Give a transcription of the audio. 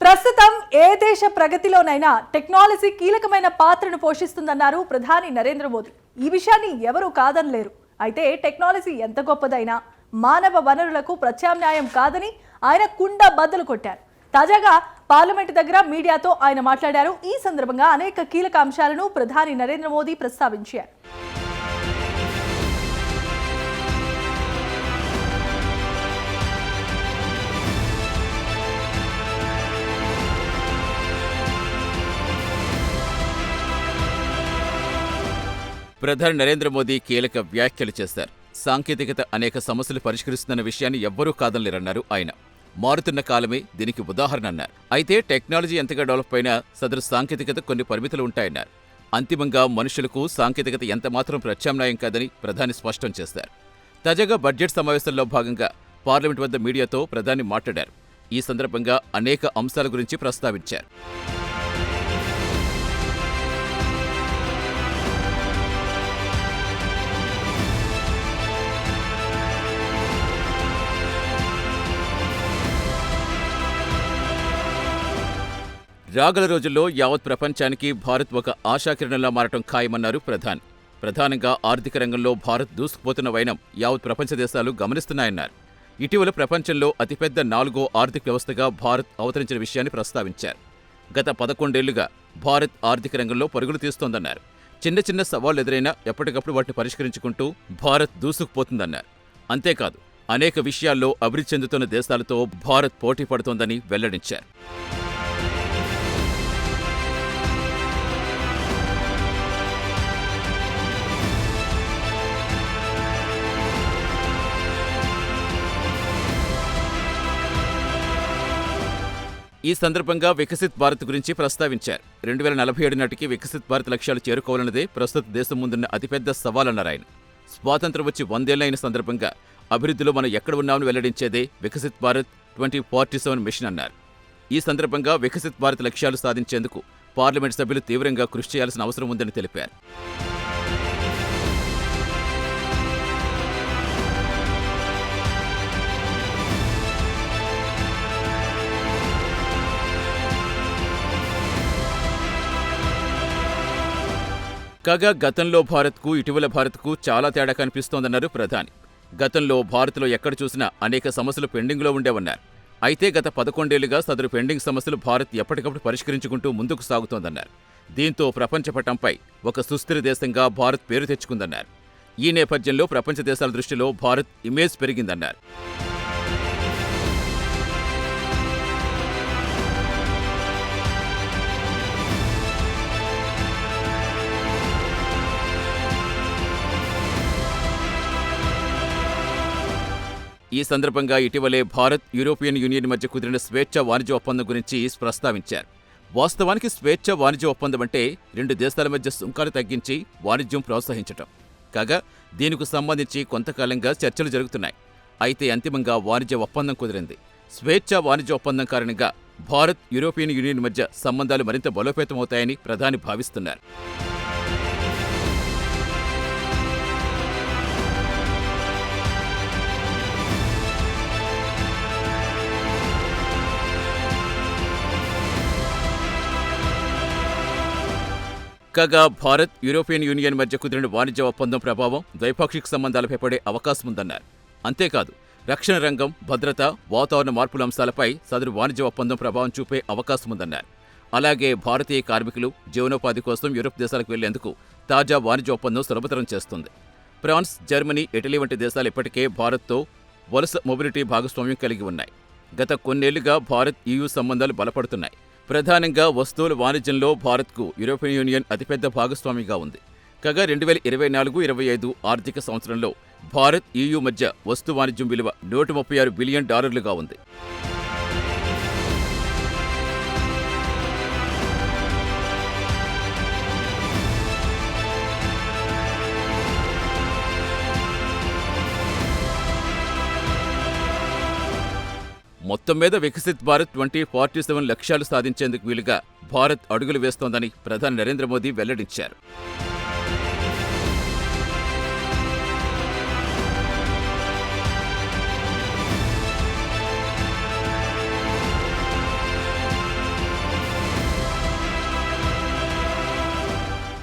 ప్రస్తుతం ఏ దేశ ప్రగతిలోనైనా టెక్నాలజీ కీలకమైన పాత్రను పోషిస్తుందన్నారు ప్రధాని నరేంద్ర మోదీ. ఈ విషయాన్ని ఎవరూ కాదనలేరు. అయితే టెక్నాలజీ ఎంత గొప్పదైనా మానవ వనరులకు ప్రత్యామ్నాయం కాదని ఆయన కుండ బద్దలు కొట్టారు. తాజాగా పార్లమెంట్ దగ్గర మీడియాతో ఆయన మాట్లాడారు. ఈ సందర్భంగా అనేక కీలక అంశాలను ప్రధాని నరేంద్ర మోదీ ప్రస్తావించారు. ప్రధాని నరేంద్ర మోదీ కీలక వ్యాఖ్యలు చేశారు. సాంకేతికత అనేక సమస్యలు పరిష్కరిస్తున్న విషయాన్ని ఎవ్వరూ కాదనలేరన్నారు ఆయన. మారుతున్న కాలమే దీనికి ఉదాహరణ అన్నారు. అయితే టెక్నాలజీ ఎంతగా డెవలప్ అయినా సదరు సాంకేతికత కొన్ని పరిమితులు ఉంటాయన్నారు. అంతిమంగా మనుషులకు సాంకేతికత ఎంతమాత్రం ప్రత్యామ్నాయం కాదని ప్రధాని స్పష్టం చేశారు. తాజాగా బడ్జెట్ సమావేశంలో భాగంగా పార్లమెంట్ వద్ద మీడియాతో ప్రధాని మాట్లాడారు. ఈ సందర్భంగా అనేక అంశాల గురించి ప్రస్తావించారు. రాగల రోజుల్లో యావత్ ప్రపంచానికి భారత్ ఒక ఆశాకిరణంలా మారటం ఖాయమన్నారు ప్రధాని. ప్రధానంగా ఆర్థిక రంగంలో భారత్ దూసుకుపోతున్న వైనం యావత్ ప్రపంచ దేశాలు గమనిస్తున్నాయన్నారు. ఇటీవల ప్రపంచంలో అతిపెద్ద 4వ ఆర్థిక వ్యవస్థగా భారత్ అవతరించిన విషయాన్ని ప్రస్తావించారు. గత 11 ఏళ్లుగా భారత్ ఆర్థిక రంగంలో పరుగులు తీస్తోందన్నారు. చిన్న చిన్న సవాళ్లు ఎదురైనా ఎప్పటికప్పుడు వాటిని పరిష్కరించుకుంటూ భారత్ దూసుకుపోతుందన్నారు. అంతేకాదు అనేక విషయాల్లో అభివృద్ధి చెందుతున్న దేశాలతో భారత్ పోటీ పడుతోందని వెల్లడించారు. ఈ సందర్భంగా వికసిత్ భారత్ గురించి ప్రస్తావించారు. 2047 నాటికి వికసిత్ భారత్ లక్ష్యాలు చేరుకోవాలన్నదే ప్రస్తుత దేశం ముందున్న అతిపెద్ద సవాలన్నారు ఆయన. స్వాతంత్ర్యం వచ్చి 100 ఏళ్లైన సందర్భంగా అభివృద్ధిలో మనం ఎక్కడ ఉన్నామని వెల్లడించేదే వికసిత్ భారత్ 2047 మిషన్ అన్నారు. ఈ సందర్భంగా వికసిత్ భారత్ లక్ష్యాలు సాధించేందుకు పార్లమెంట్ సభ్యులు తీవ్రంగా కృషి చేయాల్సిన అవసరం ఉందని తెలిపారు. కాగా గతంలో భారత్కు ఇటీవల భారత్కు చాలా తేడా కనిపిస్తోందన్నారు ప్రధాని. గతంలో భారత్లో ఎక్కడ చూసినా అనేక సమస్యలు పెండింగ్లో ఉండేవన్నారు. అయితే గత 11 ఏళ్లుగా సదరు పెండింగ్ సమస్యలు భారత్ ఎప్పటికప్పుడు పరిష్కరించుకుంటూ ముందుకు సాగుతోందన్నారు. దీంతో ప్రపంచ పటంపై ఒక సుస్థిర దేశంగా భారత్ పేరు తెచ్చుకుందన్నారు. ఈ నేపథ్యంలో ప్రపంచ దేశాల దృష్టిలో భారత్ ఇమేజ్ పెరిగిందన్నారు. ఈ సందర్భంగా ఇటీవలే భారత్, యూరోపియన్ యూనియన్ మధ్య కుదిరిన స్వేచ్ఛ వాణిజ్య ఒప్పందం గురించి ప్రస్తావించారు. వాస్తవానికి స్వేచ్ఛ వాణిజ్య ఒప్పందం అంటే 2 దేశాల మధ్య సుంకాలు తగ్గించి వాణిజ్యం ప్రోత్సహించటం. కాగా దీనికి సంబంధించి కొంతకాలంగా చర్చలు జరుగుతున్నాయి. అయితే అంతిమంగా వాణిజ్య ఒప్పందం కుదిరింది. స్వేచ్ఛ వాణిజ్య ఒప్పందం కారణంగా భారత్, యూరోపియన్ యూనియన్ మధ్య సంబంధాలు మరింత బలోపేతమవుతాయని ప్రధాని భావిస్తున్నారు. కాగా భారత్, యూరోపియన్ యూనియన్ మధ్య కుదిరిన వాణిజ్య ఒప్పందం ప్రభావం ద్వైపాక్షిక సంబంధాలపై పడే అవకాశముందన్నారు. అంతేకాదు రక్షణ రంగం, భద్రత, వాతావరణ మార్పుల అంశాలపై సదరు వాణిజ్య ఒప్పందం ప్రభావం చూపే అవకాశముందన్నారు. అలాగే భారతీయ కార్మికులు జీవనోపాధి కోసం యూరప్ దేశాలకు వెళ్లేందుకు తాజా వాణిజ్య ఒప్పందం సులభతరం చేస్తుంది. ఫ్రాన్స్, జర్మనీ, ఇటలీ వంటి దేశాలు ఇప్పటికే భారత్తో వలస మొబిలిటీ భాగస్వామ్యం కలిగి ఉన్నాయి. గత కొన్నేళ్లుగా భారత్, EU సంబంధాలు బలపడుతున్నాయి. ప్రధానంగా వస్తువుల వాణిజ్యంలో భారత్కు యూరోపియన్ యూనియన్ అతిపెద్ద భాగస్వామిగా ఉంది. కాగా 2024-25 ఆర్థిక సంవత్సరంలో భారత్, EU మధ్య వస్తు వాణిజ్యం విలువ $136 బిలియన్ ఉంది. మొత్తం మీద వికసిత్ భారత్ 2047 లక్ష్యాలు సాధించేందుకు వీలుగా భారత్ అడుగులు వేస్తోందని ప్రధాని నరేంద్ర మోదీ వెల్లడించారు.